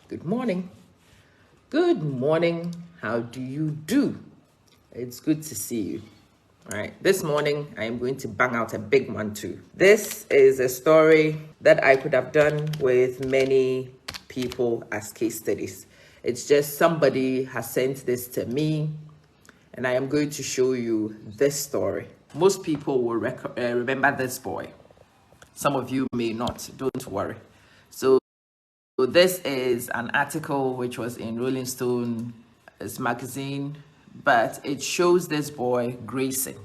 Good morning. Good morning. How do you do? It's good to see you. All right. This morning, I am going to bang out a big one too. This is a story that I could have done with many people as case studies. It's just somebody has sent this to me, and I am going to show you this story. Most people will remember this boy. Some of you may not. Don't worry. So this is an article which was in Rolling Stone's magazine, but it shows this boy, Greyson.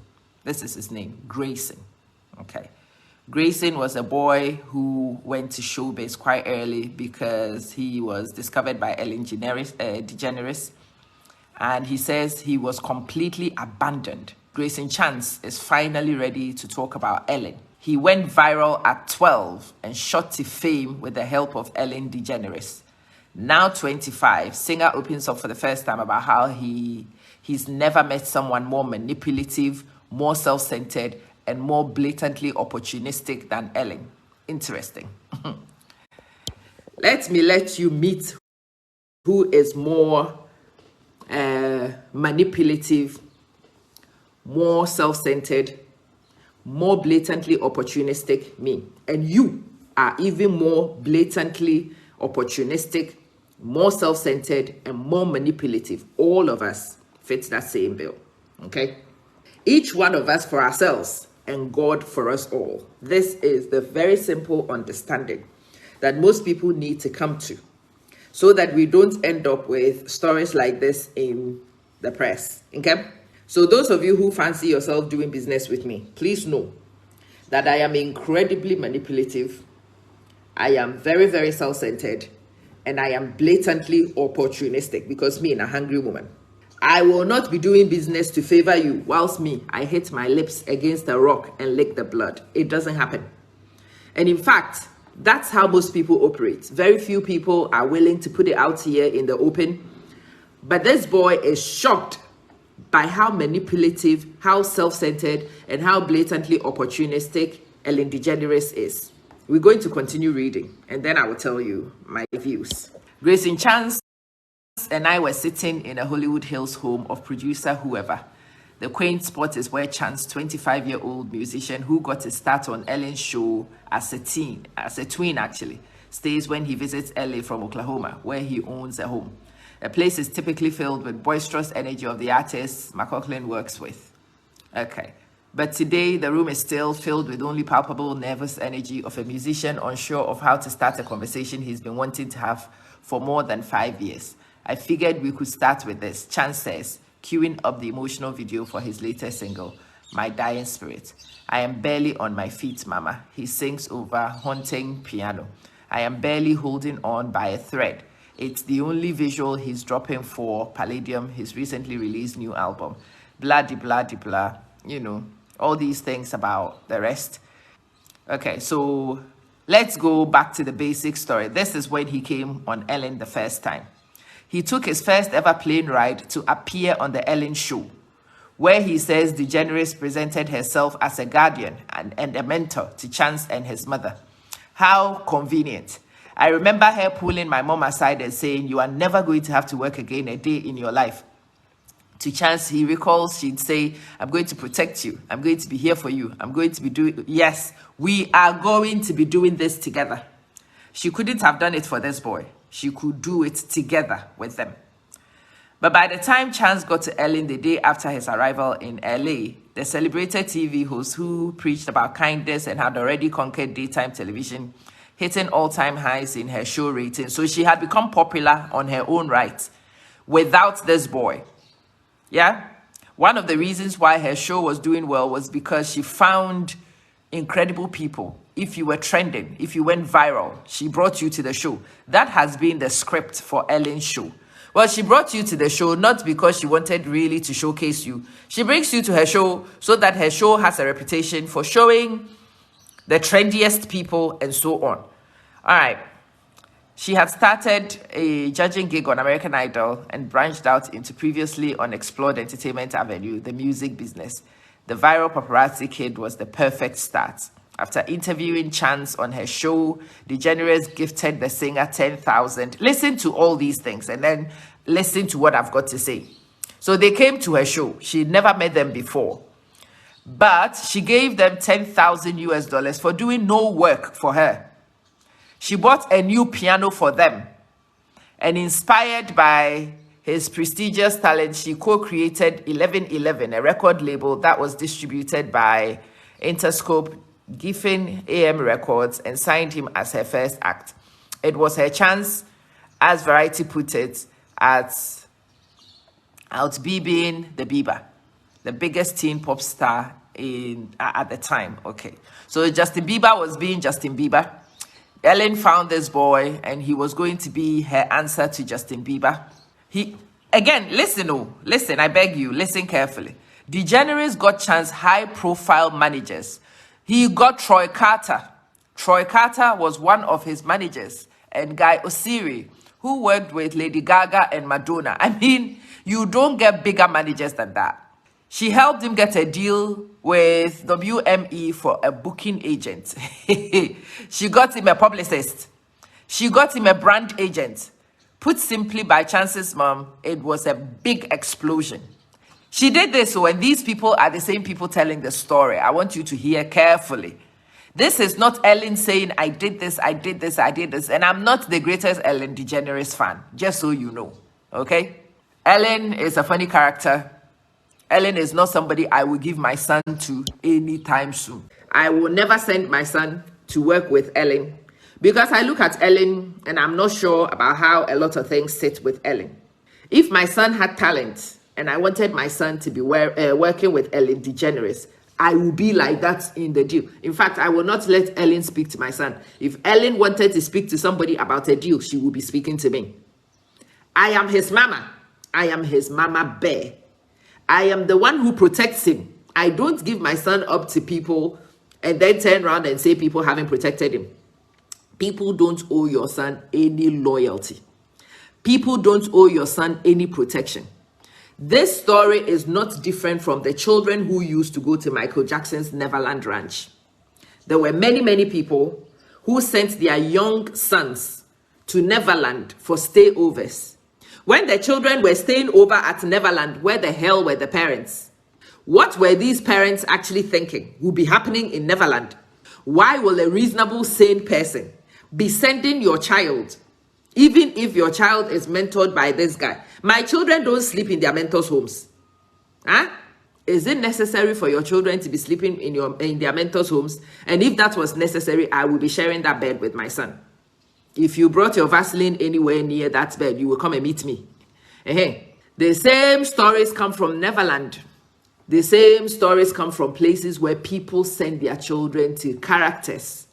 This is his name, Greyson. Okay. Greyson was a boy who went to showbiz quite early because he was discovered by Ellen DeGeneres, and he says he was completely abandoned. Greyson Chance is finally ready to talk about Ellen. He went viral at 12 and shot to fame with the help of Ellen DeGeneres. Now 25, singer opens up for the first time about how he's never met someone more manipulative, more self-centered, and more blatantly opportunistic than Ellen. Interesting. Let you meet who is more manipulative, more self-centered, more blatantly opportunistic, me. And you are even more blatantly opportunistic, more self-centered, and more manipulative. All of us fit that same bill. Okay? Each one of us for ourselves and God for us all. This is the very simple understanding that most people need to come to so that we don't end up with stories like this in the press. Okay? So those of you who fancy yourself doing business with me, please know that I am incredibly manipulative. I am very, very self-centered, and I am blatantly opportunistic because me, a hungry woman. I will not be doing business to favor you whilst me, I hit my lips against a rock and lick the blood. It doesn't happen. And in fact, that's how most people operate. Very few people are willing to put it out here in the open. But this boy is shocked by how manipulative, how self-centered, and how blatantly opportunistic Ellen DeGeneres is. We're going to continue reading, and then I will tell you my views. Greyson Chance and I were sitting in a Hollywood Hills home of producer whoever. The quaint spot is where Chance, 25-year-old musician who got his start on Ellen's show as a twin actually, stays when he visits LA from Oklahoma, where he owns a home. A place is typically filled with boisterous energy of the artists McLaughlin works with. Okay. But today, the room is still filled with only palpable nervous energy of a musician unsure of how to start a conversation he's been wanting to have for more than 5 years. I figured we could start with this, Chance says, queuing up the emotional video for his latest single, My Dying Spirit. I am barely on my feet, mama, he sings over haunting piano. I am barely holding on by a thread. It's the only visual he's dropping for Palladium, his recently released new album. Blah, de blah, de blah. You know, all these things about the rest. Okay, so let's go back to the basic story. This is when he came on Ellen the first time. He took his first ever plane ride to appear on the Ellen show, where he says DeGeneres presented herself as a guardian and a mentor to Chance and his mother. How convenient. I remember her pulling my mom aside and saying, you are never going to have to work again a day in your life. To Chance, he recalls she'd say, I'm going to protect you. I'm going to be here for you. I'm going to be doing, yes, we are going to be doing this together. She couldn't have done it for this boy. She could do it together with them. But by the time Chance got to Ellen the day after his arrival in LA, the celebrated TV host who preached about kindness and had already conquered daytime television, hitting all-time highs in her show ratings. So she had become popular on her own right without this boy. Yeah? One of the reasons why her show was doing well was because she found incredible people. If you were trending, if you went viral, she brought you to the show. That has been the script for Ellen's show. Well, she brought you to the show not because she wanted really to showcase you. She brings you to her show so that her show has a reputation for showing the trendiest people and so on. All right. She had started a judging gig on American Idol and branched out into previously unexplored entertainment avenue, the music business. The viral paparazzi kid was the perfect start. After interviewing Chance on her show, DeGeneres gifted the singer 10,000. Listen to all these things and then listen to what I've got to say. So they came to her show. She never met them before. But she gave them 10,000 US dollars for doing no work for her. She bought a new piano for them. And inspired by his prestigious talent, she co-created 1111, a record label that was distributed by Interscope, Giffen AM Records, and signed him as her first act. It was her chance, as Variety put it, at out-BBing the Bieber, the biggest teen pop star at the time. Okay, so Justin Bieber was being Justin Bieber. Ellen found this boy, and he was going to be her answer to Justin Bieber. Listen, I beg you, listen carefully. DeGeneres got Chance high-profile managers. He got Troy Carter. Troy Carter was one of his managers, and Guy Osiri, who worked with Lady Gaga and Madonna. I mean, you don't get bigger managers than that. She helped him get a deal with WME for a booking agent. She got him a publicist. She got him a brand agent. Put simply by Chance's mom, it was a big explosion. She did this when these people are the same people telling the story. I want you to hear carefully. This is not Ellen saying, I did this, I did this, I did this. And I'm not the greatest Ellen DeGeneres fan, just so you know. Okay? Ellen is a funny character. Ellen is not somebody I will give my son to anytime soon. I will never send my son to work with Ellen because I look at Ellen and I'm not sure about how a lot of things sit with Ellen. If my son had talent and I wanted my son to be working with Ellen DeGeneres, I will be like that in the deal. In fact, I will not let Ellen speak to my son. If Ellen wanted to speak to somebody about a deal, she will be speaking to me. I am his mama. I am his mama bear. I am the one who protects him. I don't give my son up to people and then turn around and say people haven't protected him. People don't owe your son any loyalty. People don't owe your son any protection. This story is not different from the children who used to go to Michael Jackson's Neverland Ranch. There were many, many people who sent their young sons to Neverland for stayovers. When the children were staying over at Neverland, where the hell were the parents? What were these parents actually thinking would be happening in Neverland? Why will a reasonable, sane person be sending your child, even if your child is mentored by this guy? My children don't sleep in their mentors' homes. Huh? Is it necessary for your children to be sleeping in their mentors' homes? And if that was necessary, I will be sharing that bed with my son. If you brought your Vaseline anywhere near that bed, you will come and meet me. The same stories come from Neverland. The same stories come from places where people send their children to characters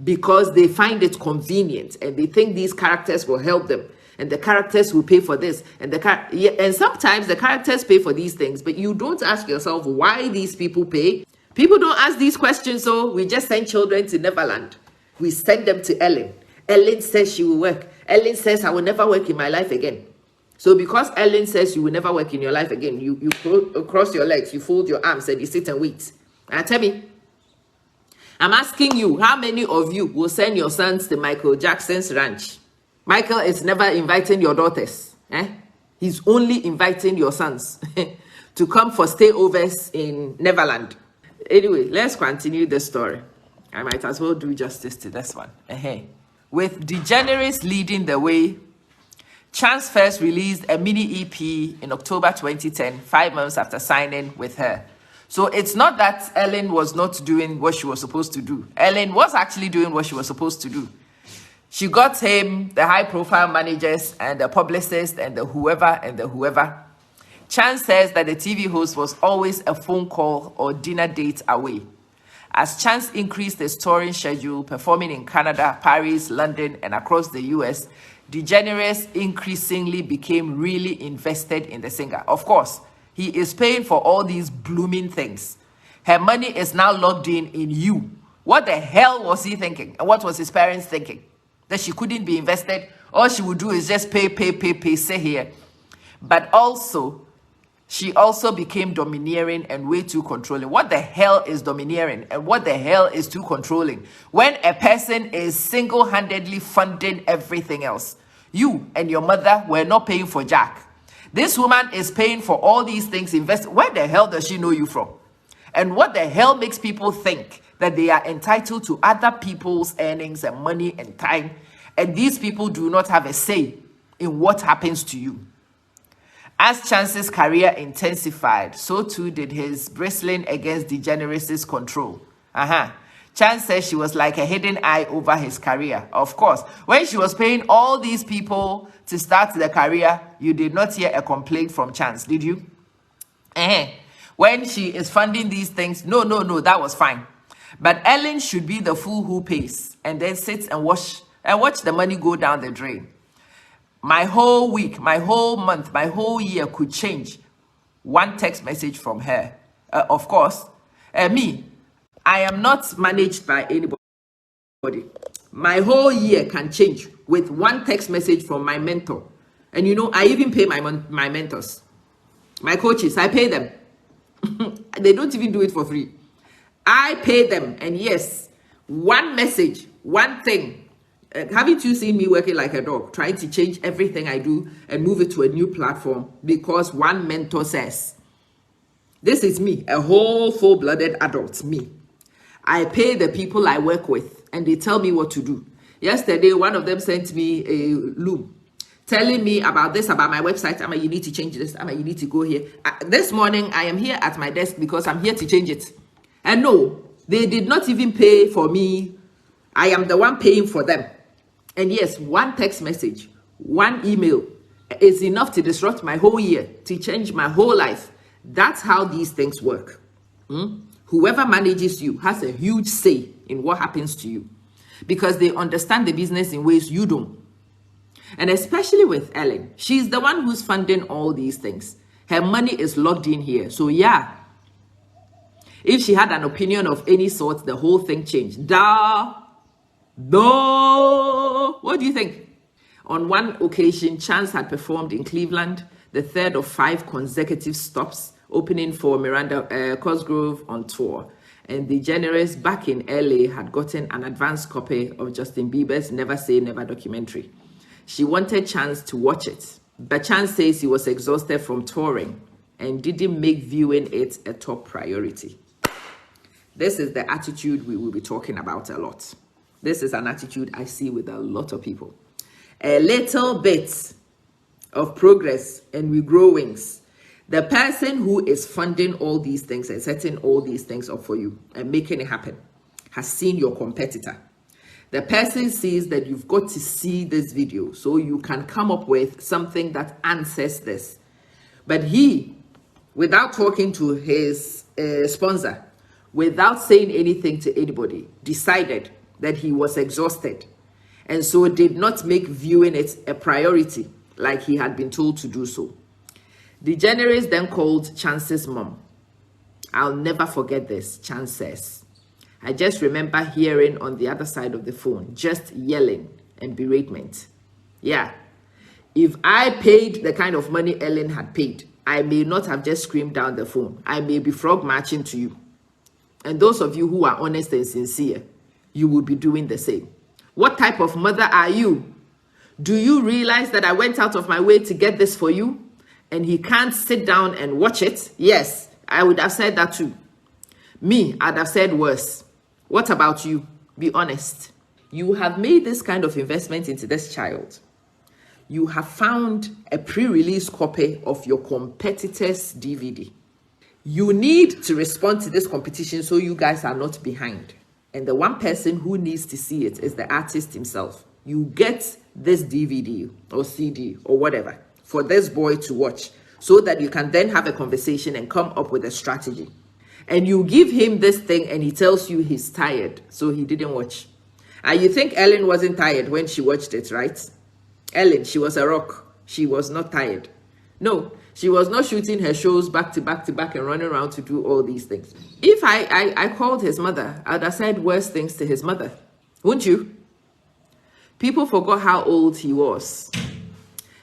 because they find it convenient and they think these characters will help them. And the characters will pay for this. And sometimes the characters pay for these things, but you don't ask yourself why these people pay. People don't ask these questions, so we just send children to Neverland. We send them to Ellen. Ellen says she will work. Ellen says I will never work in my life again. So because Ellen says you will never work in your life again, you cross your legs, you fold your arms, and you sit and wait. Now tell me, I'm asking you, how many of you will send your sons to Michael Jackson's ranch? Michael is never inviting your daughters. He's only inviting your sons to come for stayovers in Neverland. Anyway, let's continue the story. I might as well do justice to this one. With DeGeneres leading the way, Chance first released a mini EP in October 2010, 5 months after signing with her. So it's not that Ellen was not doing what she was supposed to do. Ellen was actually doing what she was supposed to do. She got him the high-profile managers and the publicist and the whoever. Chance says that the TV host was always a phone call or dinner date away. As Chance increased his touring schedule, performing in Canada, Paris, London, and across the US, DeGeneres increasingly became really invested in the singer. Of course, he is paying for all these blooming things. Her money is now locked in you. What the hell was he thinking? And what was his parents thinking? That she couldn't be invested? All she would do is just pay, say here. But also, she also became domineering and way too controlling. What the hell is domineering and what the hell is too controlling? When a person is single-handedly funding everything else. You and your mother were not paying for Jack. This woman is paying for all these things. Where the hell does she know you from? And what the hell makes people think that they are entitled to other people's earnings and money and time, and these people do not have a say in what happens to you? As Chance's career intensified, so too did his bristling against DeGeneres' control. Chance says she was like a hidden eye over his career. Of course, when she was paying all these people to start the career, you did not hear a complaint from Chance, did you? When she is funding these things, no, that was fine. But Ellen should be the fool who pays and then sits and watch the money go down the drain. My whole week, my whole month, my whole year could change. One text message from her. Of course, me, I am not managed by anybody. My whole year can change with one text message from my mentor. And you know, I even pay my mentors. My coaches, I pay them. They don't even do it for free. I pay them. And yes, one message, one thing. Haven't you seen me working like a dog, trying to change everything I do and move it to a new platform because one mentor says, this is me, a whole full-blooded adult, me. I pay the people I work with and they tell me what to do. Yesterday, one of them sent me a loom telling me about this, about my website. You need to change this. You need to go here. This morning, I am here at my desk because I'm here to change it. And no, they did not even pay for me. I am the one paying for them. And yes, one text message, one email is enough to disrupt my whole year, to change my whole life. That's how these things work. Whoever manages you has a huge say in what happens to you because they understand the business in ways you don't. And especially with Ellen, she's the one who's funding all these things. Her money is locked in here. So yeah, if she had an opinion of any sort, the whole thing changed. What do you think? On one occasion, Chance had performed in Cleveland, the third of 5 consecutive stops, opening for Miranda Cosgrove on tour. And DeGeneres back in LA had gotten an advanced copy of Justin Bieber's Never Say Never documentary. She wanted Chance to watch it, but Chance says he was exhausted from touring and didn't make viewing it a top priority. This is the attitude we will be talking about a lot. This is an attitude I see with a lot of people. A little bit of progress and we grow wings. The person who is funding all these things and setting all these things up for you and making it happen has seen your competitor. The person sees that you've got to see this video so you can come up with something that answers this. But he, without talking to his sponsor, without saying anything to anybody, decided that he was exhausted and so did not make viewing it a priority like he had been told to do so. DeGeneres then called Chance's mom. I'll never forget this, Chance says. I just remember hearing on the other side of the phone, just yelling and beratement. Yeah, if I paid the kind of money Ellen had paid, I may not have just screamed down the phone. I may be frog marching to you. And those of you who are honest and sincere, you will be doing the same. What type of mother are you? Do you realize that I went out of my way to get this for you? And he can't sit down and watch it? Yes, I would have said that too. Me, I'd have said worse. What about you? Be honest. You have made this kind of investment into this child. You have found a pre-release copy of your competitor's DVD. You need to respond to this competition so you guys are not behind. And the one person who needs to see it is the artist himself. You get this DVD or CD or whatever for this boy to watch so that you can then have a conversation and come up with a strategy. And you give him this thing and he tells you he's tired, so he didn't watch. And you think Ellen wasn't tired when she watched it, right? Ellen, she was a rock. She was not tired. No, she was not shooting her shows back to back to back and running around to do all these things. If I called his mother, I'd have said worse things to his mother. Wouldn't you? People forgot how old he was.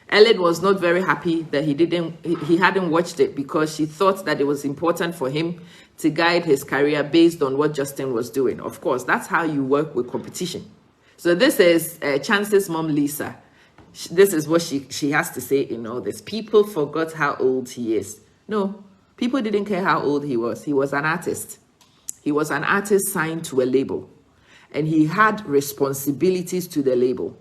Ellen was not very happy that he hadn't watched it, because she thought that it was important for him to guide his career based on what Justin was doing. Of course, that's how you work with competition. So this is Chance's mom, Lisa. This is what she has to say in all this. People forgot how old he is. No, people didn't care how old he was. He was an artist. He was an artist signed to a label. And he had responsibilities to the label.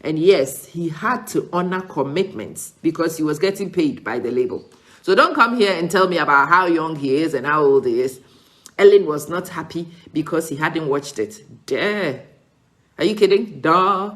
And yes, he had to honor commitments because he was getting paid by the label. So don't come here and tell me about how young he is and how old he is. Ellen was not happy because he hadn't watched it. Duh. Are you kidding? Duh.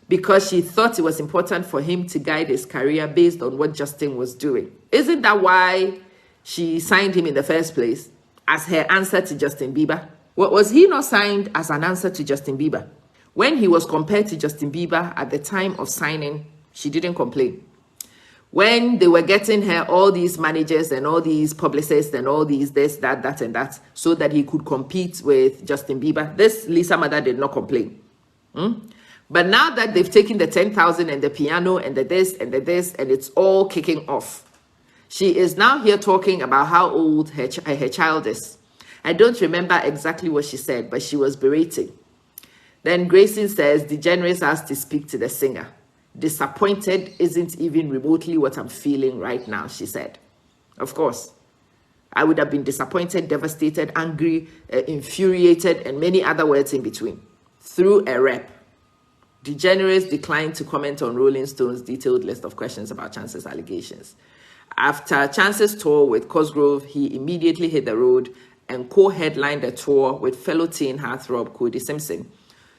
Because she thought it was important for him to guide his career based on what Justin was doing. Isn't that why she signed him in the first place? As her answer to Justin Bieber? Was he not signed as an answer to Justin Bieber? When he was compared to Justin Bieber at the time of signing, she didn't complain. When they were getting her all these managers and all these publicists and all these this, that, and that, so that he could compete with Justin Bieber, this Lisa mother did not complain. But now that they've taken the 10,000 and the piano and the this and the this, and it's all kicking off, she is now here talking about how old her child is. I don't remember exactly what she said, but she was berating. Then Greyson says, DeGeneres asked to speak to the singer. Disappointed isn't even remotely what I'm feeling right now, she said. Of course, I would have been disappointed, devastated, angry, infuriated, and many other words in between. Through a rep, DeGeneres declined to comment on Rolling Stone's detailed list of questions about Chance's allegations. After Chance's tour with Cosgrove, he immediately hit the road and co-headlined a tour with fellow teen heartthrob Cody Simpson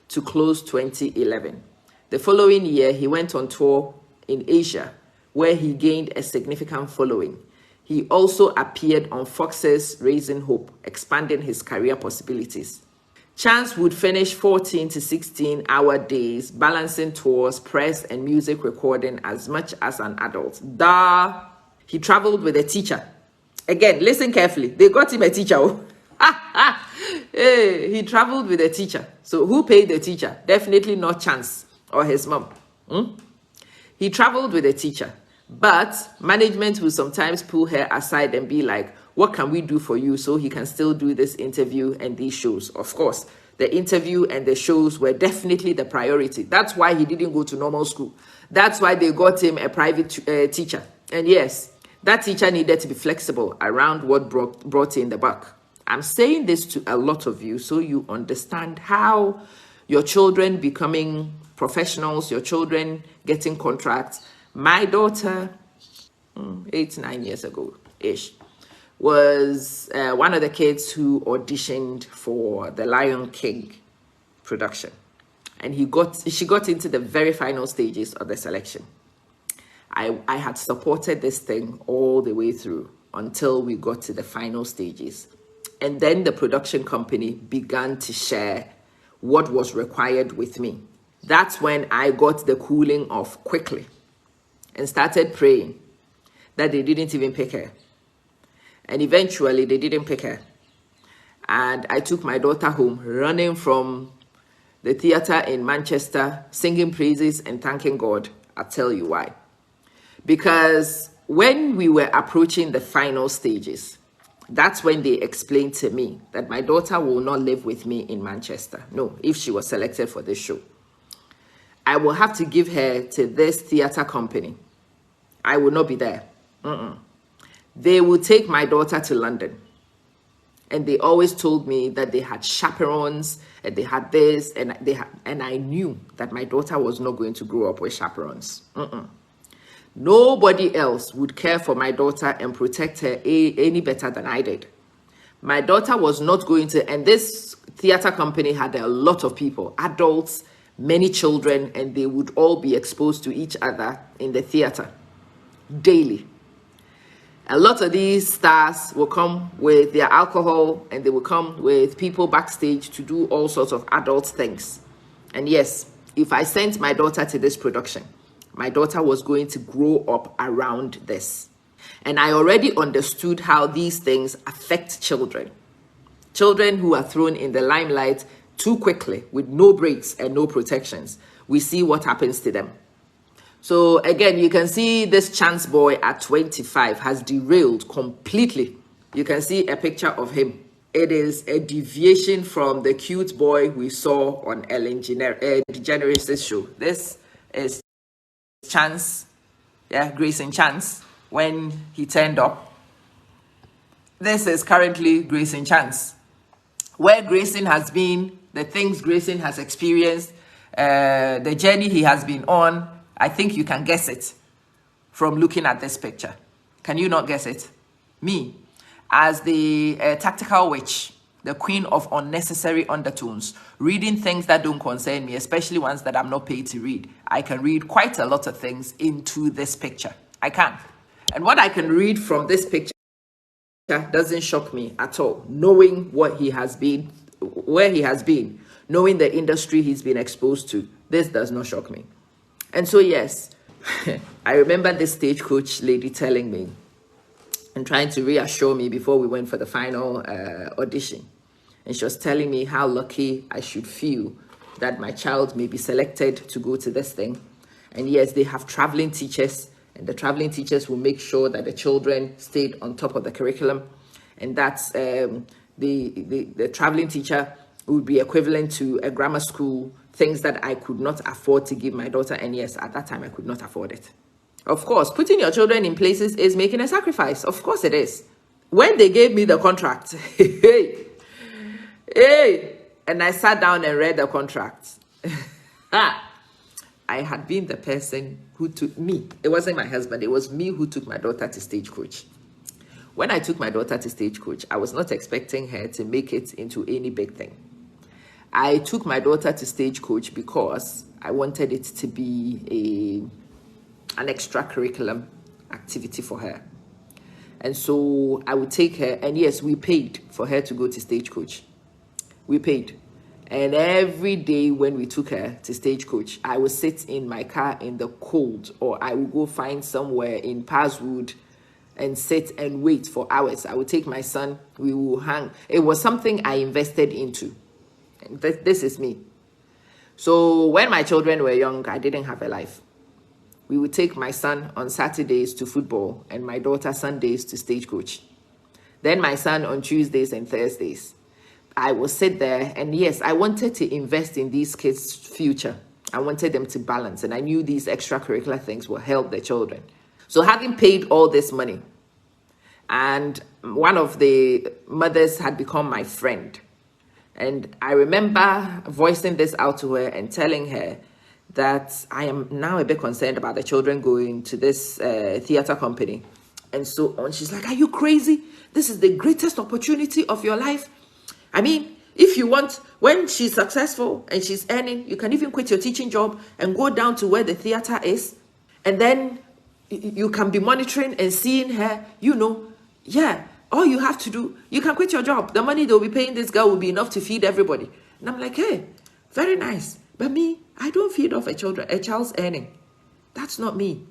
to close 2011. The following year, he went on tour in Asia, where he gained a significant following. He also appeared on Fox's Raising Hope, expanding his career possibilities. Chance would finish 14 to 16-hour days, balancing tours, press, and music recording as much as an adult. He traveled with a teacher. Again, listen carefully. They got him a teacher. Hey, he traveled with a teacher. So who paid the teacher? Definitely not Chance or his mom. He traveled with a teacher, but management will sometimes pull her aside and be like, what can we do for you so he can still do this interview and these shows? Of course, the interview and the shows were definitely the priority. That's why he didn't go to normal school. That's why they got him a private teacher. And yes, that teacher needed to be flexible around what brought in the buck. I'm saying this to a lot of you so you understand how your children becoming professionals, your children getting contracts. My daughter, 8-9 years ago-ish, was one of the kids who auditioned for the Lion King production. And she got into the very final stages of the selection. I had supported this thing all the way through until we got to the final stages. And then the production company began to share what was required with me. That's when I got the cooling off quickly and started praying that they didn't even pick her. And eventually they didn't pick her. And I took my daughter home, running from the theater in Manchester, singing praises and thanking God. I'll tell you why. Because when we were approaching the final stages, that's when they explained to me that my daughter will not live with me in Manchester. No, if she was selected for this show. I will have to give her to this theater company. I will not be there. They will take my daughter to London. And they always told me that they had chaperones and they had this and I knew that my daughter was not going to grow up with chaperones. Nobody else would care for my daughter and protect her any better than I did. My daughter was not going to, and this theater company had a lot of people, adults, many children, and they would all be exposed to each other in the theater daily. A lot of these stars will come with their alcohol and they will come with people backstage to do all sorts of adult things. And yes, if I sent my daughter to this production, my daughter was going to grow up around this. And I already understood how these things affect children. Children who are thrown in the limelight too quickly with no breaks and no protections. We see what happens to them. So again, you can see this Chance boy at 25 has derailed completely. You can see a picture of him. It is a deviation from the cute boy we saw on Ellen DeGeneres' show. This is Chance, yeah, Greyson Chance, when he turned up. This is currently Greyson Chance. Where Greyson has been, the things Greyson has experienced, the journey he has been on, I think you can guess it from looking at this picture. Can you not guess it? Me, as the tactical witch, the queen of unnecessary undertones, reading things that don't concern me, especially ones that I'm not paid to read. I can read quite a lot of things into this picture. I can. And what I can read from this picture doesn't shock me at all, knowing what he has been, where he has been, knowing the industry he's been exposed to. This does not shock me. And so, yes, I remember this stagecoach lady telling me and trying to reassure me before we went for the final audition. And she was telling me how lucky I should feel that my child may be selected to go to this thing. And yes, they have traveling teachers, and the traveling teachers will make sure that the children stayed on top of the curriculum. And that's the traveling teacher would be equivalent to a grammar school, things that I could not afford to give my daughter. And yes, at that time, I could not afford it. Of course, putting your children in places is making a sacrifice. Of course it is. When they gave me the contract, hey, and I sat down and read the contract. I had been the person who took me. It wasn't my husband. It was me who took my daughter to Stagecoach. When I took my daughter to Stagecoach, I was not expecting her to make it into any big thing. I took my daughter to Stagecoach because I wanted it to be an extracurricular activity for her. And so I would take her, and yes, we paid for her to go to Stagecoach. We paid. And every day when we took her to Stagecoach, I would sit in my car in the cold, or I would go find somewhere in Passwood and sit and wait for hours. I would take my son, we will hang. It was something I invested into. And this is me. So when my children were young, I didn't have a life. We would take my son on Saturdays to football and my daughter Sundays to Stagecoach. Then my son on Tuesdays and Thursdays. I will sit there, and yes, I wanted to invest in these kids' future. I wanted them to balance, and I knew these extracurricular things will help the children. So having paid all this money, and one of the mothers had become my friend, and I remember voicing this out to her and telling her that I am now a bit concerned about the children going to this theater company and so on. She's like, are you crazy? This is the greatest opportunity of your life. I mean, if you want, when she's successful and she's earning, you can even quit your teaching job and go down to where the theater is. And then you can be monitoring and seeing her, you know, yeah, all you have to do, you can quit your job. The money they'll be paying this girl will be enough to feed everybody. And I'm like, hey, very nice. But me, I don't feed off a child's earning. That's not me.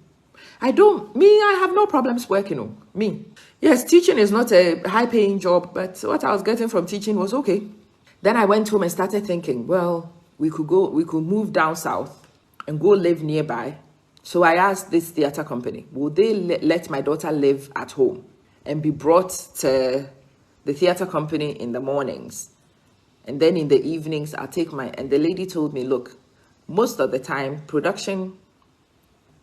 I have no problems working on me. Yes, teaching is not a high-paying job, but what I was getting from teaching was okay. Then I went home and started thinking, well, we could move down south and go live nearby. So I asked this theater company, would they let my daughter live at home and be brought to the theater company in the mornings? And then in the evenings, I'll take and the lady told me, look, most of the time, production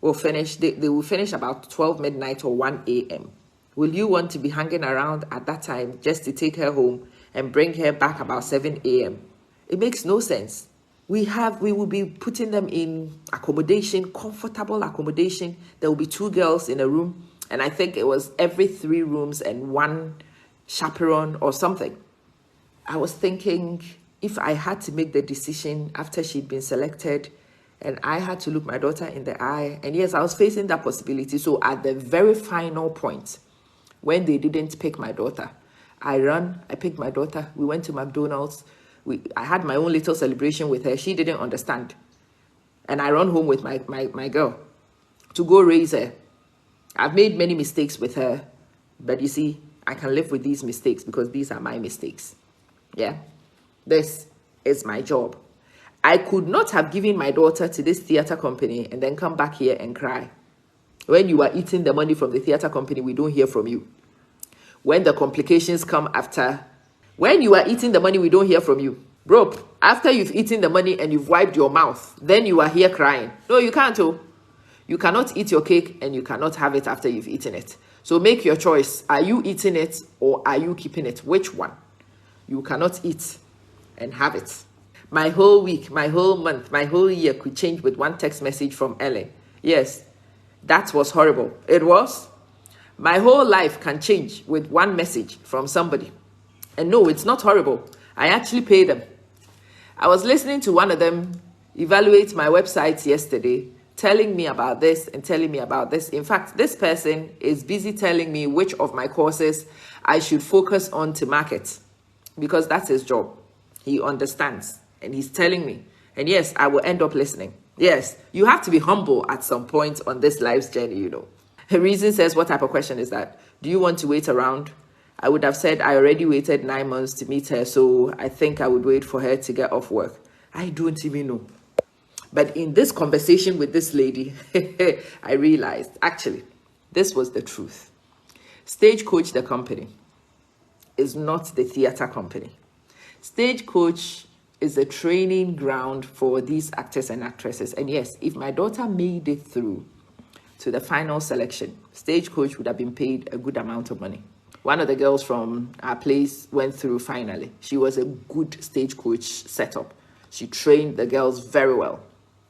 will finish, they will finish about 12 midnight or 1 a.m. Will you want to be hanging around at that time just to take her home and bring her back about 7 a.m.? It makes no sense. We will be putting them in accommodation, comfortable accommodation. There will be 2 girls in a room. And I think it was every 3 rooms and 1 chaperone or something. I was thinking, if I had to make the decision after she'd been selected and I had to look my daughter in the eye, and yes, I was facing that possibility. So at the very final point, when they didn't pick my daughter, I picked my daughter. We went to McDonald's. I had my own little celebration with her. She didn't understand. And I ran home with my girl to go raise her. I've made many mistakes with her, but you see, I can live with these mistakes because these are my mistakes. Yeah, this is my job. I could not have given my daughter to this theater company and then come back here and cry. When you are eating the money from the theater company, we don't hear from you. When the complications come after, when you are eating the money, we don't hear from you. Bro, after you've eaten the money and you've wiped your mouth, then you are here crying. No, you can't. Oh. You cannot eat your cake and you cannot have it after you've eaten it. So make your choice. Are you eating it or are you keeping it? Which one? You cannot eat and have it. My whole week, my whole month, my whole year could change with one text message from Ellen. Yes, that was horrible. It was. My whole life can change with one message from somebody. And no, it's not horrible. I actually pay them. I was listening to one of them evaluate my website yesterday, telling me about this and telling me about this. In fact, this person is busy telling me which of my courses I should focus on to market, because that's his job. He understands and he's telling me. And yes, I will end up listening. Yes, you have to be humble at some point on this life's journey, you know. Reason says, what type of question is that? Do you want to wait around? I would have said I already waited 9 months to meet her, so I think I would wait for her to get off work. I don't even know. But in this conversation with this lady, I realized, actually, this was the truth. Stagecoach, the company, is not the theater company. Stagecoach is a training ground for these actors and actresses. And yes, if my daughter made it through to the final selection, Stagecoach would have been paid a good amount of money. One of the girls from our place went through finally. She was a good Stagecoach setup. She trained the girls very well,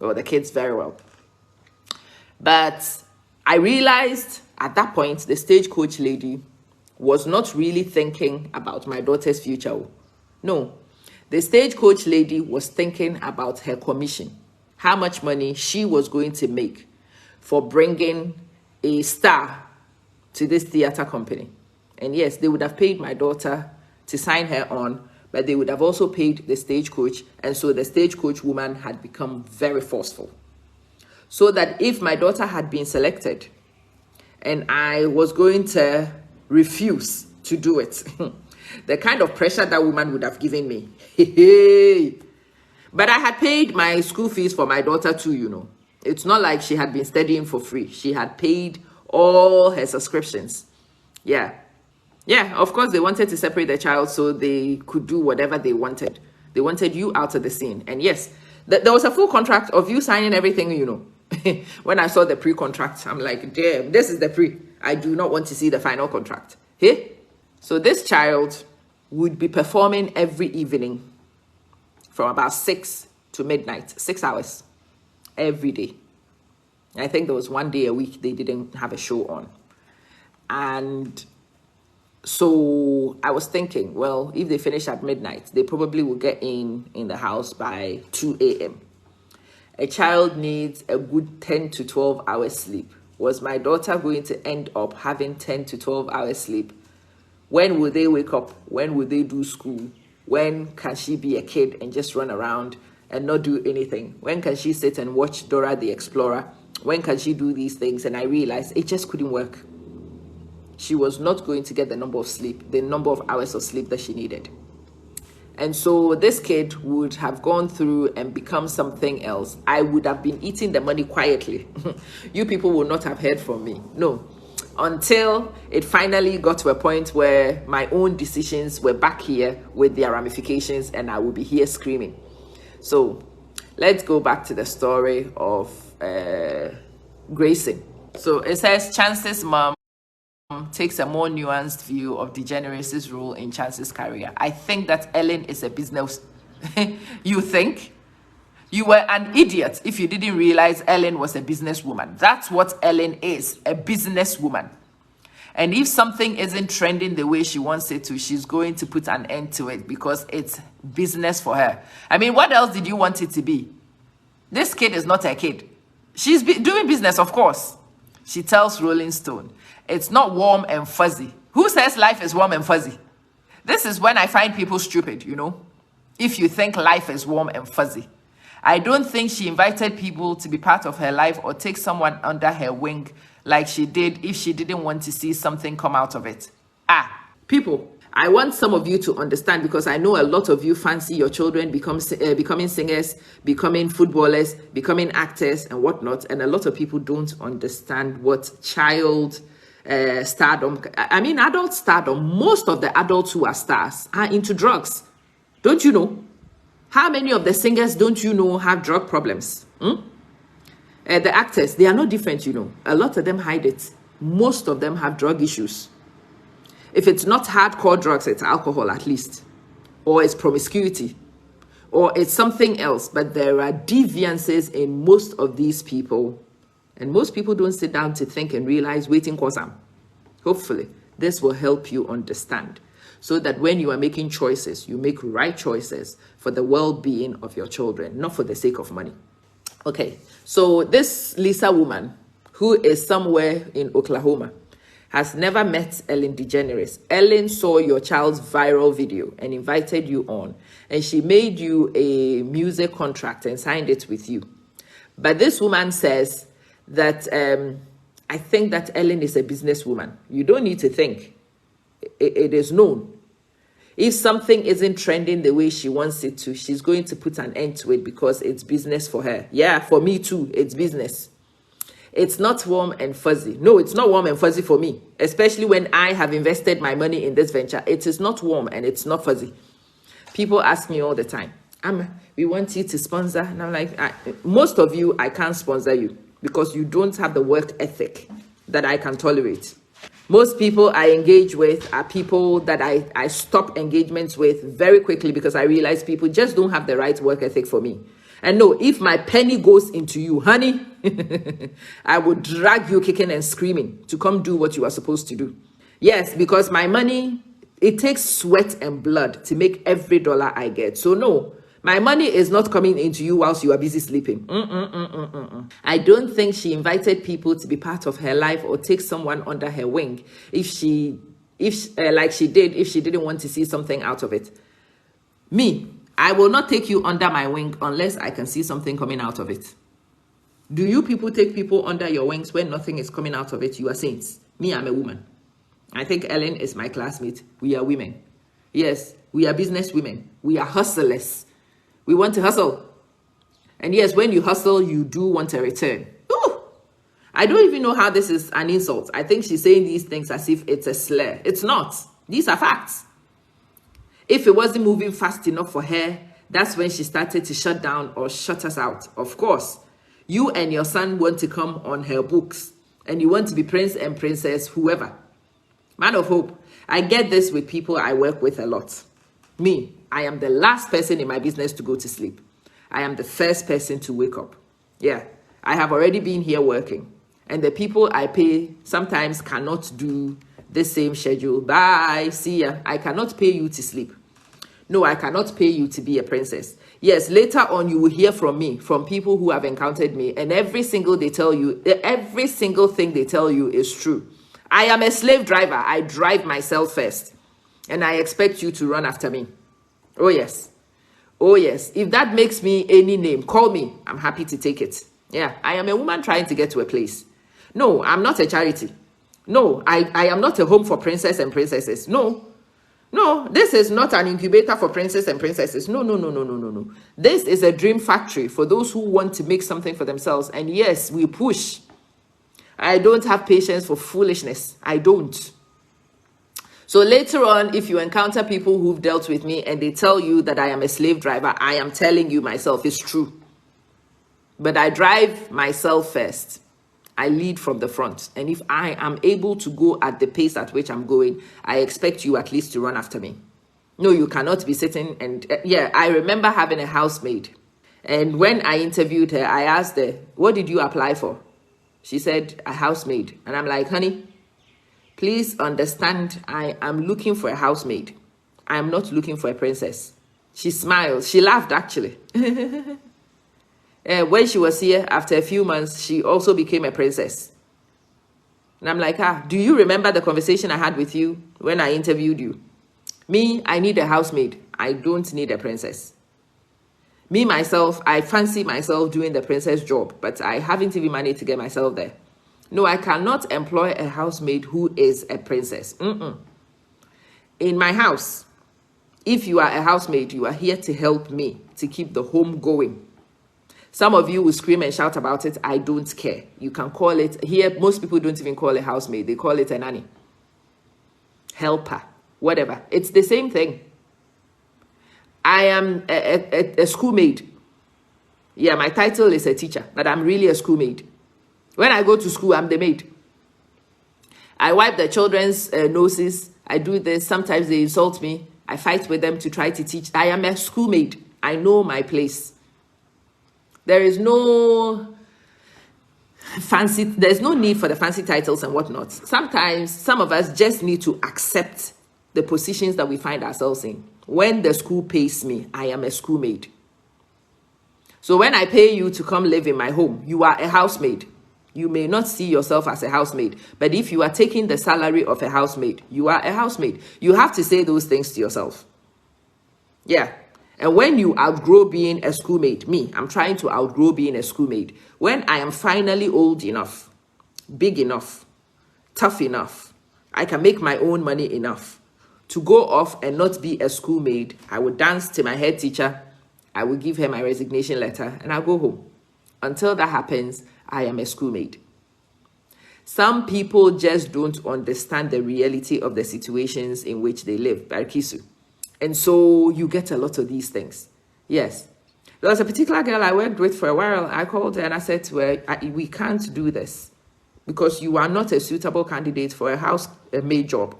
or the kids very well. But I realized at that point, the Stagecoach lady was not really thinking about my daughter's future. No, the Stagecoach lady was thinking about her commission, how much money she was going to make for bringing a star to this theater company. And yes, they would have paid my daughter to sign her on, but they would have also paid the Stagecoach. And so the Stagecoach woman had become very forceful. So that if my daughter had been selected and I was going to refuse to do it, the kind of pressure that woman would have given me. But I had paid my school fees for my daughter too, you know. It's not like she had been studying for free. She had paid all her subscriptions. Yeah. Yeah, of course, they wanted to separate the child so they could do whatever they wanted. They wanted you out of the scene. And yes, there was a full contract of you signing everything, you know. When I saw the pre-contract, I'm like, damn, this is the pre. I do not want to see the final contract. Hey? So this child would be performing every evening from about 6 to midnight, 6 hours every day. I think there was one day a week they didn't have a show on. And so I was thinking, well, if they finish at midnight, they probably will get in the house by 2 a.m. A child needs a good 10 to 12 hours sleep. Was my daughter going to end up having 10 to 12 hours sleep? When will they wake up? When will they do school? When can she be a kid and just run around and not do anything? When can she sit and watch Dora the Explorer? When can she do these things? And I realized it just couldn't work. She was not going to get the number of hours of sleep that she needed. And so this kid would have gone through and become something else. I would have been eating the money quietly. You people will not have heard from me. No. Until it finally got to a point where my own decisions were back here with their ramifications and I would be here screaming. So let's go back to the story of Greyson. So it says Chance's mom takes a more nuanced view of DeGeneres' role in Chance's career. I think that Ellen is a business. You think? You were an idiot if you didn't realize Ellen was a businesswoman. That's what Ellen is, a businesswoman. And if something isn't trending the way she wants it to, she's going to put an end to it because it's business for her. I mean, what else did you want it to be? This kid is not a kid. She's doing business, of course. She tells Rolling Stone, it's not warm and fuzzy. Who says life is warm and fuzzy? This is when I find people stupid, you know, if you think life is warm and fuzzy. I don't think she invited people to be part of her life or take someone under her wing like she did if she didn't want to see something come out of it. People, I want some of you to understand, because I know a lot of you fancy your children becoming singers, becoming footballers, becoming actors and whatnot. And a lot of people don't understand what child stardom, I mean adult stardom. Most of the adults who are stars are into drugs. Don't you know? How many of the singers, don't you know, have drug problems? The actors, they are no different, you know. A lot of them hide it. Most of them have drug issues. If it's not hardcore drugs, it's alcohol at least. Or it's promiscuity. Or it's something else. But there are deviances in most of these people. And most people don't sit down to think and realize, waiting cause them. Hopefully, this will help you understand. So that when you are making choices, you make right choices for the well-being of your children, not for the sake of money. Okay, so this Lisa woman, who is somewhere in Oklahoma, has never met Ellen DeGeneres. Ellen saw your child's viral video and invited you on, and she made you a music contract and signed it with you. But this woman says that, I think that Ellen is a businesswoman. You don't need to think. It is known. If something isn't trending the way she wants it to, she's going to put an end to it because it's business for her. Yeah, for me too, it's business. It's not warm and fuzzy. No, it's not warm and fuzzy for me, especially when I have invested my money in this venture. It is not warm and it's not fuzzy. People ask me all the time, we want you to sponsor. And I'm like, most of you, I can't sponsor you because you don't have the work ethic that I can tolerate. Most people I engage with are people that I stop engagements with very quickly because I realize people just don't have the right work ethic for me. And no, if my penny goes into you, honey, I would drag you kicking and screaming to come do what you are supposed to do. Yes, because my money, it takes sweat and blood to make every dollar I get. So no, my money is not coming into you whilst you are busy sleeping. I don't think she invited people to be part of her life or take someone under her wing if she didn't want to see something out of it. Me, I will not take you under my wing unless I can see something coming out of it. Do you people take people under your wings when nothing is coming out of it? You are saints. Me, I'm a woman. I think Ellen is my classmate. We are women. Yes, we are business women. We are hustlers. We want to hustle. And yes, when you hustle, you do want a return. Ooh, I don't even know how this is an insult. I think she's saying these things as if it's a slur. It's not. These are facts. If it wasn't moving fast enough for her, that's when she started to shut down or shut us out. Of course, you and your son want to come on her books and you want to be prince and princess, whoever. Man of hope, I get this with people I work with a lot. Me, I am the last person in my business to go to sleep. I am the first person to wake up. Yeah, I have already been here working. And the people I pay sometimes cannot do the same schedule. Bye, see ya. I cannot pay you to sleep. No, I cannot pay you to be a princess. Yes, later on you will hear from me, from people who have encountered me. And every single thing they tell you is true. I am a slave driver. I drive myself first. And I expect you to run after me. Oh, yes. Oh, yes. If that makes me any name, call me. I'm happy to take it. Yeah, I am a woman trying to get to a place. No, I'm not a charity. No, I am not a home for princes and princesses. No, this is not an incubator for princes and princesses. No. This is a dream factory for those who want to make something for themselves. And yes, we push. I don't have patience for foolishness. I don't. So later on, if you encounter people who've dealt with me and they tell you that I am a slave driver, I am telling you myself, it's true. But I drive myself first. I lead from the front. And if I am able to go at the pace at which I'm going, I expect you at least to run after me. No, you cannot be sitting and... yeah, I remember having a housemaid. And when I interviewed her, I asked her, what did you apply for? She said, a housemaid. And I'm like, honey, please understand, I am looking for a housemaid. I am not looking for a princess. She smiled. She laughed, actually. When she was here, after a few months, she also became a princess. And I'm like, do you remember the conversation I had with you when I interviewed you? Me, I need a housemaid. I don't need a princess. Me, myself, I fancy myself doing the princess job, but I haven't even managed to get myself there. No, I cannot employ a housemaid who is a princess. In my house, if you are a housemaid, you are here to help me to keep the home going. Some of you will scream and shout about it. I don't care. You can call it, here, most people don't even call it housemaid. They call it a nanny, helper, whatever. It's the same thing. I am a schoolmaid. Yeah, my title is a teacher, but I'm really a schoolmaid. When I go to school, I'm the maid. I wipe the children's noses. I do this. Sometimes they insult me. I fight with them to try to teach. I am a schoolmaid. I know my place. There is no fancy, there's no need for the fancy titles and whatnot. Sometimes some of us just need to accept the positions that we find ourselves in. When the school pays me, I am a schoolmaid. So when I pay you to come live in my home, you are a housemaid. You may not see yourself as a housemaid, but if you are taking the salary of a housemaid, you are a housemaid. You have to say those things to yourself. Yeah. And when you outgrow being a schoolmaid, me, I'm trying to outgrow being a schoolmaid. When I am finally old enough, big enough, tough enough, I can make my own money enough to go off and not be a schoolmaid, I would dance to my head teacher, I will give her my resignation letter, and I'll go home. Until that happens, I am a schoolmaid. Some people just don't understand the reality of the situations in which they live. Barkisu. And so you get a lot of these things. Yes. There was a particular girl I worked with for a while. I called her and I said to her, we can't do this because you are not a suitable candidate for a housemaid job.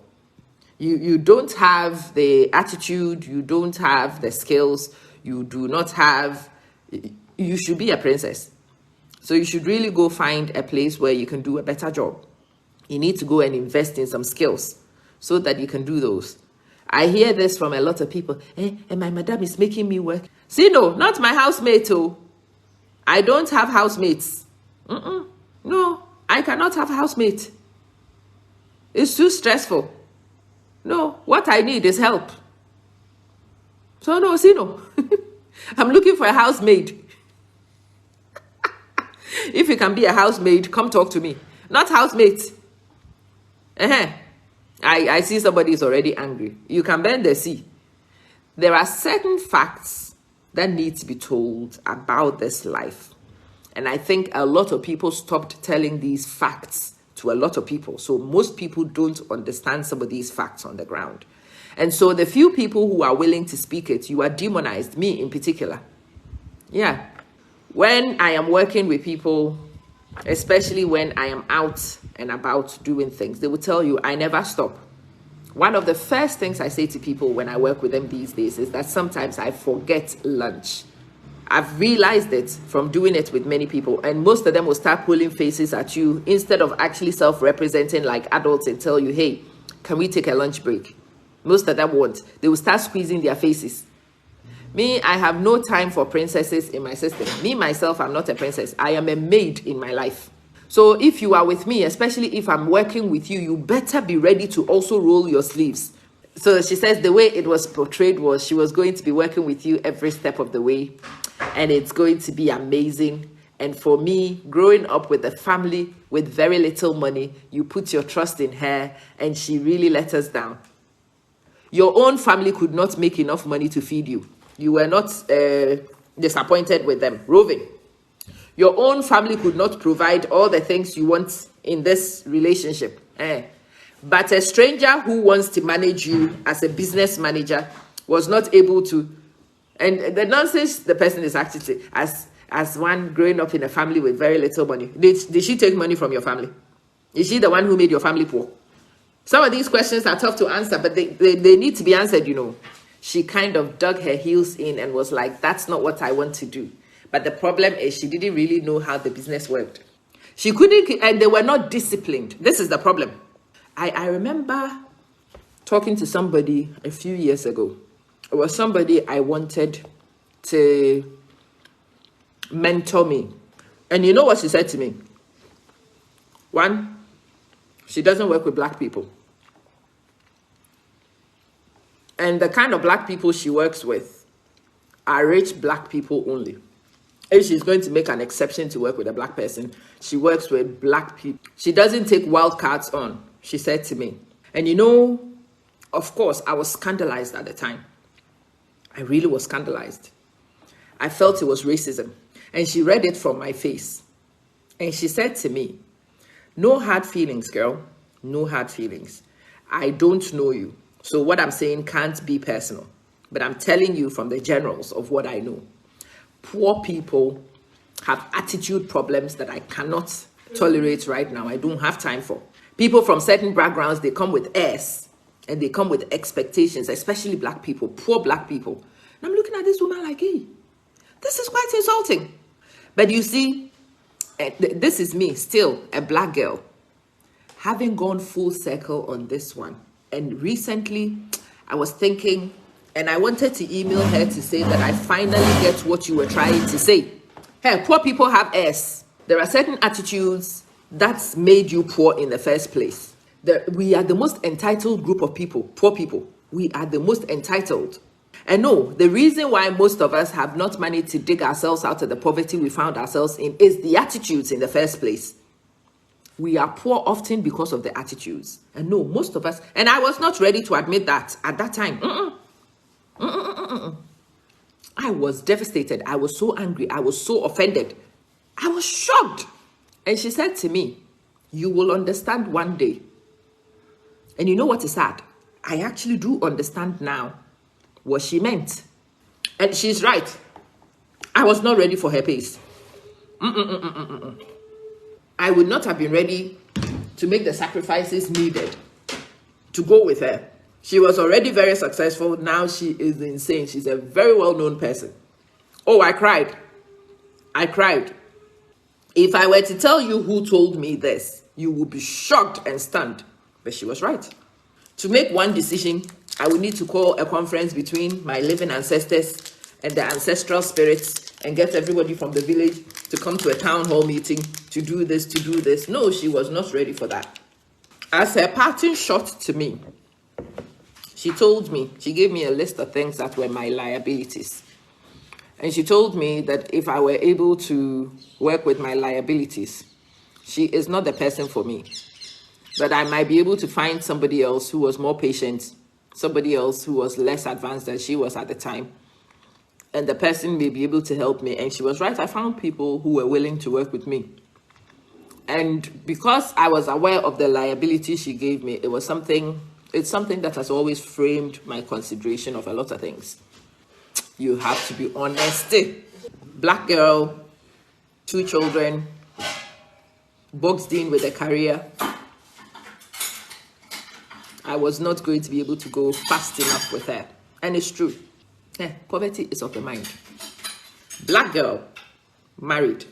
You don't have the attitude. You don't have the skills. You do not have, you should be a princess. So you should really go find a place where you can do a better job. You need to go and invest in some skills so that you can do those. I hear this from a lot of people. And my madam is making me work. See, no, not my housemate. Oh, I don't have housemates. No, I cannot have a housemate. It's too stressful. No, what I need is help. So no, see, no. I'm looking for a housemaid. If you can be a housemaid, come talk to me. Not housemate. I see somebody is already angry. You can bend the sea. There are certain facts that need to be told about this life. And I think a lot of people stopped telling these facts to a lot of people. So most people don't understand some of these facts on the ground. And so the few people who are willing to speak it, you are demonized, me in particular. Yeah. When I am working with people, especially when I am out and about doing things, they will tell you, I never stop. One of the first things I say to people when I work with them these days is that sometimes I forget lunch. I've realized it from doing it with many people, and most of them will start pulling faces at you instead of actually self-representing like adults and tell you, hey, can we take a lunch break? Most of them won't. They will start squeezing their faces. Me, I have no time for princesses in my system. Me, myself, I'm not a princess. I am a maid in my life. So if you are with me, especially if I'm working with you, you better be ready to also roll your sleeves. So she says the way it was portrayed was she was going to be working with you every step of the way. And it's going to be amazing. And for me, growing up with a family with very little money, you put your trust in her and she really let us down. Your own family could not make enough money to feed you. You were not disappointed with them. Roving. Your own family could not provide all the things you want in this relationship. But a stranger who wants to manage you as a business manager was not able to. And the nonsense the person is actually, as one growing up in a family with very little money, did she take money from your family? Is she the one who made your family poor? Some of these questions are tough to answer, but they need to be answered, you know. She kind of dug her heels in and was like, that's not what I want to do. But the problem is she didn't really know how the business worked. She couldn't, and they were not disciplined. This is the problem. I remember talking to somebody a few years ago. It was somebody I wanted to mentor me. And you know what she said to me? One, she doesn't work with black people. And the kind of black people she works with are rich black people only. If she's going to make an exception to work with a black person, she works with black people. She doesn't take wild cards on, she said to me. And you know, Of course, I was scandalized at the time. I really was scandalized. I felt it was racism. And she read it from my face. And she said to me, no hard feelings, girl. No hard feelings. I don't know you. So what I'm saying can't be personal. But I'm telling you from the generals of what I know. Poor people have attitude problems that I cannot tolerate right now. I don't have time for. People from certain backgrounds, they come with airs and they come with expectations, especially black people, poor black people. And I'm looking at this woman like, hey, this is quite insulting. But you see, this is me, still a black girl, having gone full circle on this one. And recently, I was thinking, and I wanted to email her to say that I finally get what you were trying to say. Hey, poor people have airs. There are certain attitudes that's made you poor in the first place. We are the most entitled group of people, poor people. We are the most entitled. And no, the reason why most of us have not managed to dig ourselves out of the poverty we found ourselves in is the attitudes in the first place. We are poor often because of the attitudes. And no, most of us, and I was not ready to admit that at that time. I was devastated. I was so angry. I was so offended. I was shocked. And she said to me, you will understand one day. And you know what is sad? I actually do understand now what she meant. And she's right. I was not ready for her pace. I would not have been ready to make the sacrifices needed to go with her. She was already very successful. Now she is insane. She's a very well-known person. Oh, I cried. I cried. If I were to tell you who told me this, you would be shocked and stunned. But she was right. To make one decision, I would need to call a conference between my living ancestors and the ancestral spirits and get everybody from the village to come to a town hall meeting to do this, to do this. No, she was not ready for that. As her parting shot to me, she told me, she gave me a list of things that were my liabilities. And she told me that if I were able to work with my liabilities, she is not the person for me. That I might be able to find somebody else who was more patient, somebody else who was less advanced than she was at the time. And the person may be able to help me. And she was right. I found people who were willing to work with me. And because I was aware of the liability she gave me, it's something that has always framed my consideration of a lot of things. You have to be honest. Black girl, 2 children, boxed in with a career. I was not going to be able to go fast enough with her. And it's true. Poverty is of the mind. Black girl, married,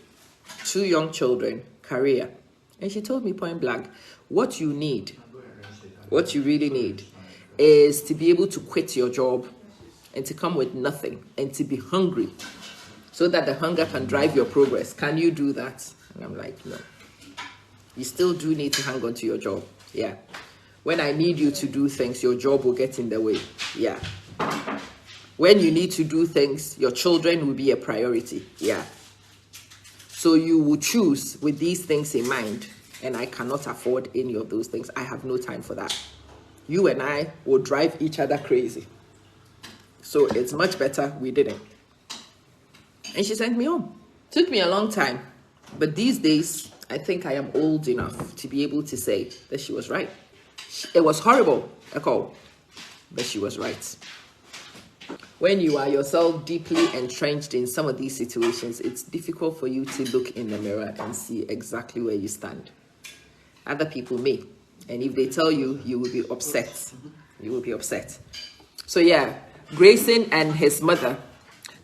2 young children, career. And she told me point blank, what you need, what you really need is to be able to quit your job and to come with nothing and to be hungry so that the hunger can drive your progress. Can you do that? And I'm like, no. You still do need to hang on to your job. Yeah. When I need you to do things, your job will get in the way. Yeah. When you need to do things, your children will be a priority. Yeah. So you will choose with these things in mind, and I cannot afford any of those things. I have no time for that. You and I will drive each other crazy. So it's much better we didn't. And she sent me home. Took me a long time. But these days, I think I am old enough to be able to say that she was right. It was horrible, a call, but she was right. When you are yourself deeply entrenched in some of these situations, it's difficult for you to look in the mirror and see exactly where you stand. Other people may. And if they tell you, you will be upset. You will be upset. So yeah, Greyson and his mother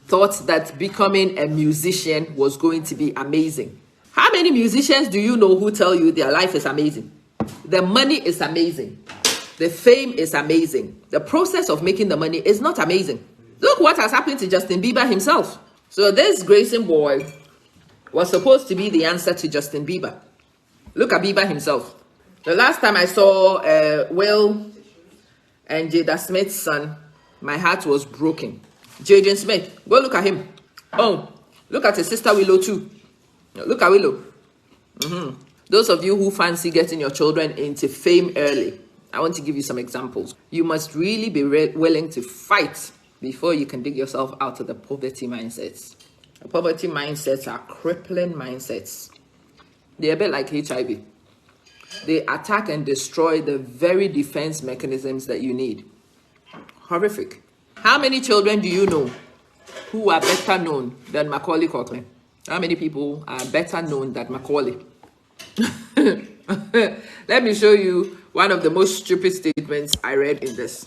thought that becoming a musician was going to be amazing. How many musicians do you know who tell you their life is amazing? The money is amazing. The fame is amazing. The process of making the money is not amazing. Look what has happened to Justin Bieber himself. So this Greyson boy was supposed to be the answer to Justin Bieber. Look at Bieber himself. The last time I saw Will and Jada Smith's son, my heart was broken. Jaden Smith, go look at him. Oh, look at his sister Willow too. Look at Willow. Those of you who fancy getting your children into fame early, I want to give you some examples. You must really be willing to fight before you can dig yourself out of the poverty mindsets. The poverty mindsets are crippling mindsets. They're a bit like HIV. They attack and destroy the very defense mechanisms that you need. Horrific. How many children do you know who are better known than Macaulay Culkin? How many people are better known than Macaulay? Let me show you one of the most stupid statements I read in this.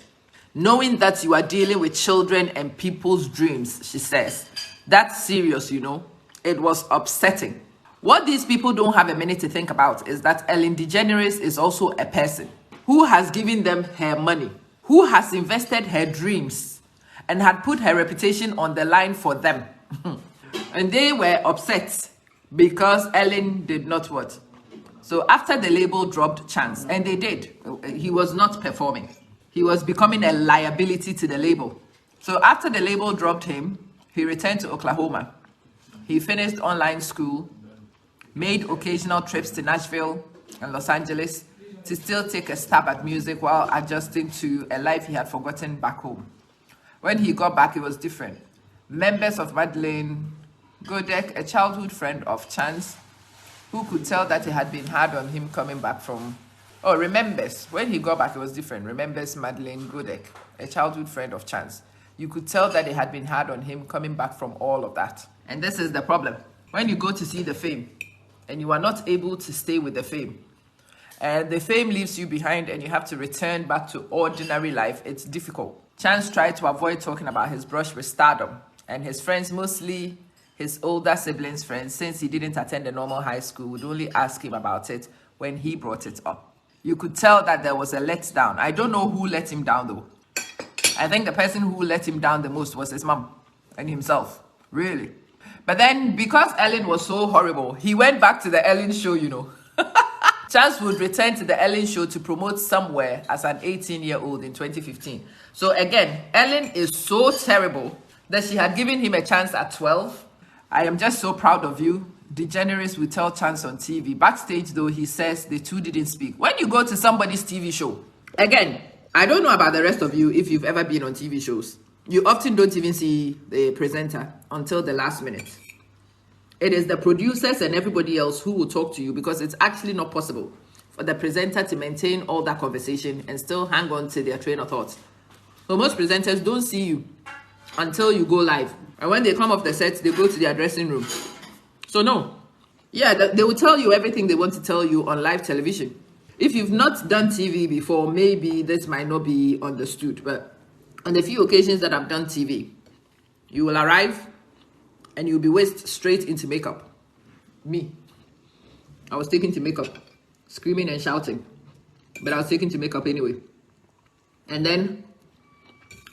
Knowing that you are dealing with children and people's dreams, she says. That's serious, you know. It was upsetting. What these people don't have a minute to think about is that Ellen DeGeneres is also a person who has given them her money, who has invested her dreams, and had put her reputation on the line for them. And they were upset because Ellen did not what? So after the label dropped Chance, and they did, he was not performing. He was becoming a liability to the label. So after the label dropped him, he returned to Oklahoma. He finished online school, made occasional trips to Nashville and Los Angeles to still take a stab at music while adjusting to a life he had forgotten back home. When he got back, it was different. Members of Madeleine Godek, a childhood friend of Chance, who could tell that it had been hard on him coming back from... Oh, remembers. When he got back, it was different. Remembers Madeleine Godek, a childhood friend of Chance. You could tell that it had been hard on him coming back from all of that. And this is the problem. When you go to see the fame, and you are not able to stay with the fame, and the fame leaves you behind and you have to return back to ordinary life, it's difficult. Chance tried to avoid talking about his brush with stardom, and his friends, mostly his older siblings' friends, since he didn't attend a normal high school, would only ask him about it when he brought it up. You could tell that there was a letdown. I don't know who let him down though. I think the person who let him down the most was his mom and himself, really. But then, because Ellen was so horrible, he went back to the Ellen show, you know. Chance would return to the Ellen show to promote somewhere as an 18-year-old in 2015. So again, Ellen is so terrible that she had given him a chance at 12. I am just so proud of you. DeGeneres will tell Chance on TV. Backstage, though, he says the two didn't speak. When you go to somebody's TV show, again, I don't know about the rest of you if you've ever been on TV shows. You often don't even see the presenter until the last minute. It is the producers and everybody else who will talk to you, because it's actually not possible for the presenter to maintain all that conversation and still hang on to their train of thought. So most presenters don't see you until you go live. And when they come off the set, they go to their dressing room. So no. Yeah, they will tell you everything they want to tell you on live television. If you've not done TV before, maybe this might not be understood. But on the few occasions that I've done TV, you will arrive and you'll be whisked straight into makeup. Me. I was taken to makeup, screaming and shouting. But I was taken to makeup anyway. And then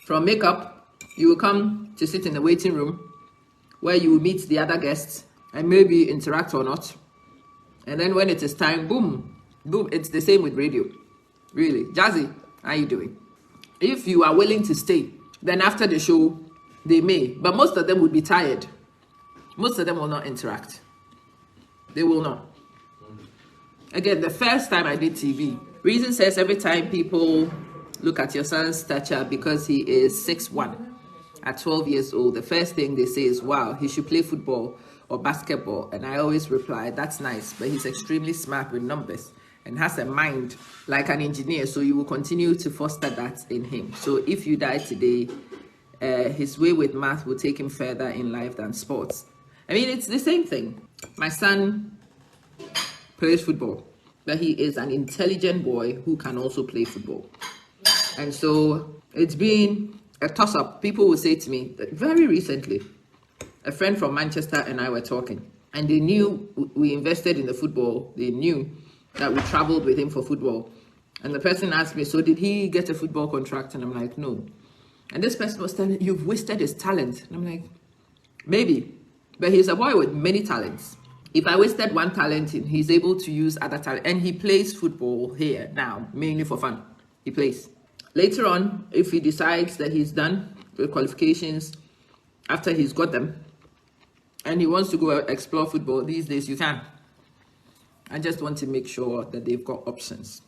from makeup, you will come to sit in the waiting room where you will meet the other guests and maybe interact or not. And then when it is time, boom, boom. It's the same with radio. Really. Jazzy, how you doing? If you are willing to stay, then after the show, they may. But most of them would be tired. Most of them will not interact. They will not. Again, the first time I did TV, Reason says every time people look at your son's stature because he is 6'1", at 12 years old, the first thing they say is, wow, he should play football or basketball. And I always reply, that's nice, but he's extremely smart with numbers and has a mind like an engineer, so you will continue to foster that in him. So if you die today, his way with math will take him further in life than sports. I mean, it's the same thing. My son plays football, but he is an intelligent boy who can also play football. And so it's been a toss-up. People will say to me that very recently, a friend from Manchester and I were talking, and they knew we invested in the football. They knew that we traveled with him for football. And the person asked me, so did he get a football contract? And I'm like, no. And this person was telling, you've wasted his talent. And I'm like, maybe. But he's a boy with many talents. If I wasted one talent, he's able to use other talent. And he plays football here now, mainly for fun. He plays. Later on, if he decides that he's done with qualifications after he's got them, and he wants to go explore football, these days you can. I just want to make sure that they've got options.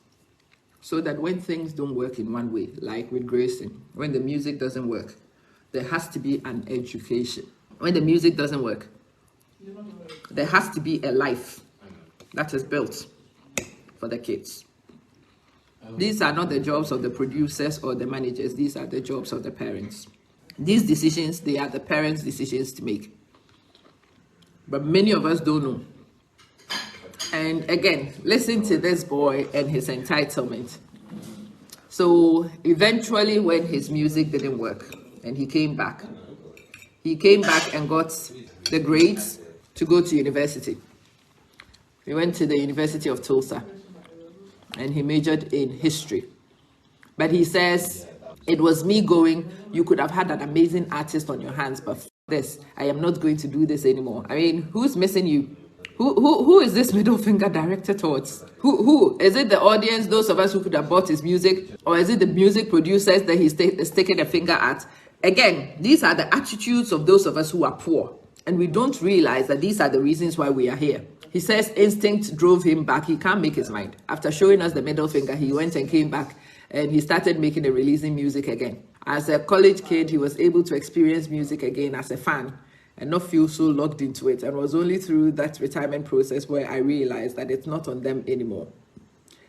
So that when things don't work in one way, like with Greyson, when the music doesn't work, there has to be an education. When the music doesn't work, there has to be a life that is built for the kids. These are not the jobs of the producers or the managers. These are the jobs of the parents. These decisions, they are the parents' decisions to make. But many of us don't know. And again, listen to this boy and his entitlement. So eventually when his music didn't work and he came back and got the grades to go to university. He went to the University of Tulsa and he majored in history. But he says, it was me going, you could have had an amazing artist on your hands, but this, I am not going to do this anymore. I mean, who's missing you? Who is this middle finger directed towards? Who? Is it the audience, those of us who could have bought his music? Or is it the music producers that he's taking a finger at? Again, these are the attitudes of those of us who are poor. And we don't realize that these are the reasons why we are here. He says instinct drove him back. He can't make his mind. After showing us the middle finger, he went and came back and he started making and releasing music again. As a college kid, he was able to experience music again as a fan and not feel so locked into it. And it was only through that retirement process where I realized that it's not on them anymore.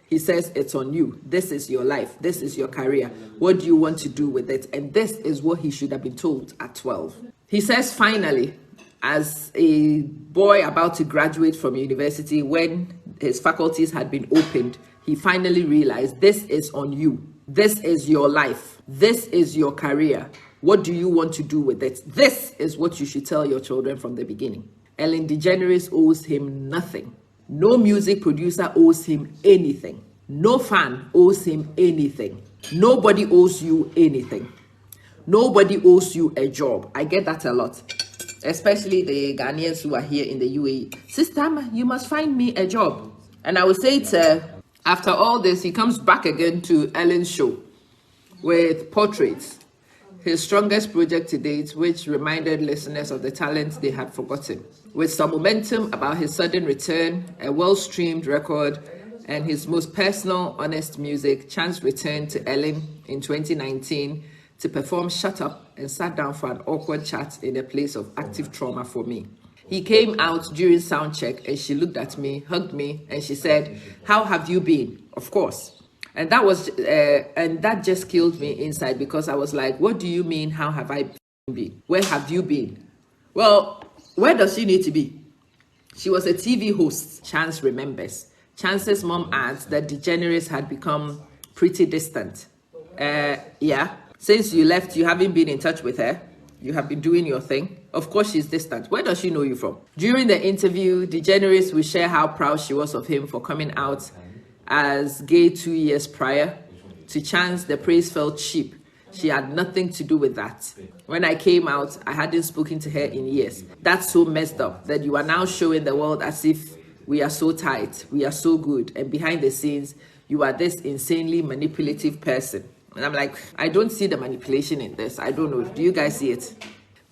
He says, it's on you. This is your life. This is your career. What do you want to do with it? And this is what he should have been told at 12. He says, finally, as a boy about to graduate from university, when his faculties had been opened, he finally realized this is on you. This is your life. This is your career. What do you want to do with it? This is what you should tell your children from the beginning. Ellen DeGeneres owes him nothing. No music producer owes him anything. No fan owes him anything. Nobody owes you anything. Nobody owes you a job. I get that a lot. Especially the Ghanaians who are here in the UAE. Sister, you must find me a job. And I will say after all this, he comes back again to Ellen's show with portraits. His strongest project to date, which reminded listeners of the talents they had forgotten. With some momentum about his sudden return, a well-streamed record, and his most personal, honest music, Chance returned to Ellen in 2019 to perform Shut Up and sat down for an awkward chat in a place of active trauma for me. He came out during sound check and she looked at me, hugged me, and she said, "How have you been?" Of course. And that just killed me inside because I was like, what do you mean, how have I been? Where have you been? Well, where does she need to be? She was a TV host, Chance remembers. Chance's mom adds that DeGeneres had become pretty distant. Yeah, since you left, you haven't been in touch with her. You have been doing your thing. Of course, she's distant. Where does she know you from? During the interview, DeGeneres will share how proud she was of him for coming out as gay 2 years prior. To Chance, the praise felt cheap. She had nothing to do with that. When I came out, I hadn't spoken to her in years. That's so messed up that you are now showing the world as if we are so tight, we are so good, and behind the scenes, you are this insanely manipulative person. And I'm like, I don't see the manipulation in this. I don't know. Do you guys see it?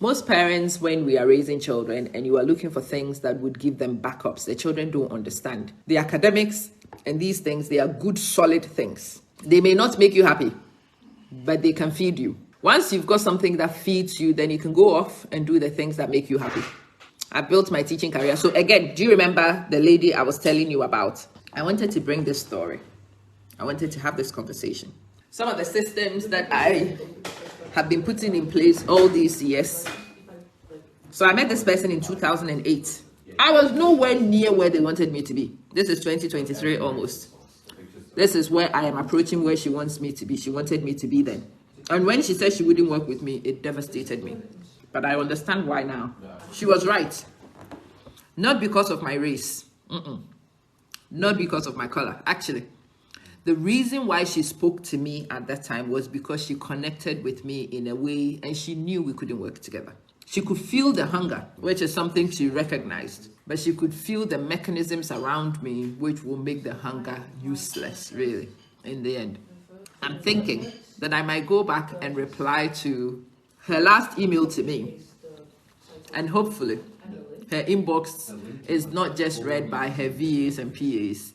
Most parents, when we are raising children and you are looking for things that would give them backups, the children don't understand. The academics and these things, they are good, solid things. They may not make you happy, but they can feed you. Once you've got something that feeds you, then you can go off and do the things that make you happy. I built my teaching career. So again, do you remember the lady I was telling you about? I wanted to bring this story. I wanted to have this conversation. Some of the systems that I have been putting in place all these years. So I met this person in 2008. I was nowhere near where they wanted me to be. This is 2023 almost. This is where I am approaching where she wants me to be. She wanted me to be then. And when she said she wouldn't work with me, it devastated me. But I understand why now. She was right. Not because of my race. Not because of my color. Actually, the reason why she spoke to me at that time was because she connected with me in a way and she knew we couldn't work together. She could feel the hunger, which is something she recognized, but she could feel the mechanisms around me, which will make the hunger useless, really, in the end. I'm thinking that I might go back and reply to her last email to me, and hopefully her inbox is not just read by her VAs and PAs.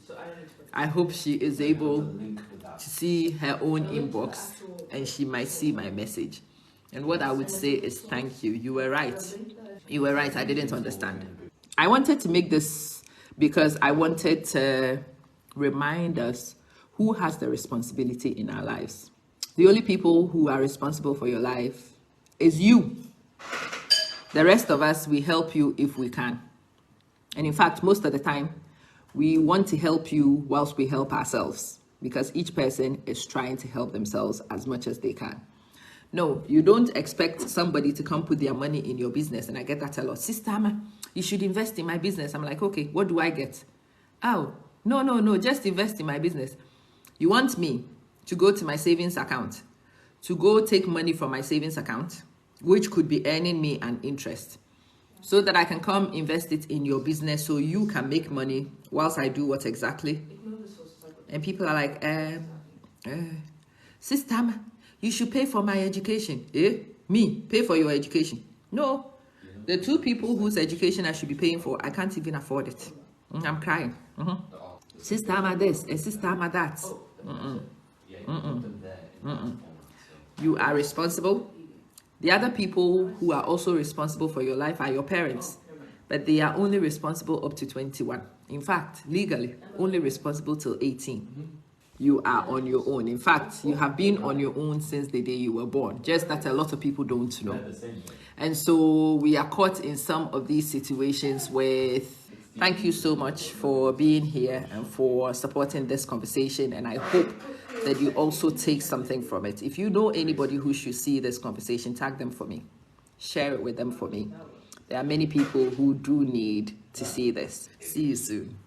I hope she is able to see her own inbox and she might see my message. And what I would say is thank you. You were right. You were right. I didn't understand. I wanted to make this because I wanted to remind us who has the responsibility in our lives. The only people who are responsible for your life is you. The rest of us, we help you if we can. And in fact, most of the time, we want to help you whilst we help ourselves, because each person is trying to help themselves as much as they can. No, you don't expect somebody to come put their money in your business. And I get that a lot. Sister, you should invest in my business. I'm like, okay, what do I get? Oh, no, just invest in my business. You want me to go to my savings account, to go take money from my savings account, which could be earning me an interest, so that I can come invest it in your business so you can make money whilst I do what exactly? And people are like, Sister, you should pay for my education. Me, pay for your education. No, the two people whose education I should be paying for, I can't even afford it. I'm crying. Sister, I'm this, and sister, I'm that. You are responsible. The other people who are also responsible for your life are your parents, but they are only responsible up to 21. In fact, legally, only responsible till 18. You are on your own. In fact, you have been on your own since the day you were born, just that a lot of people don't know. And so we are caught in some of these situations with. Thank you so much for being here and for supporting this conversation. And I hope that you also take something from it. If you know anybody who should see this conversation, tag them for me. Share it with them for me. There are many people who do need to see this. See you soon.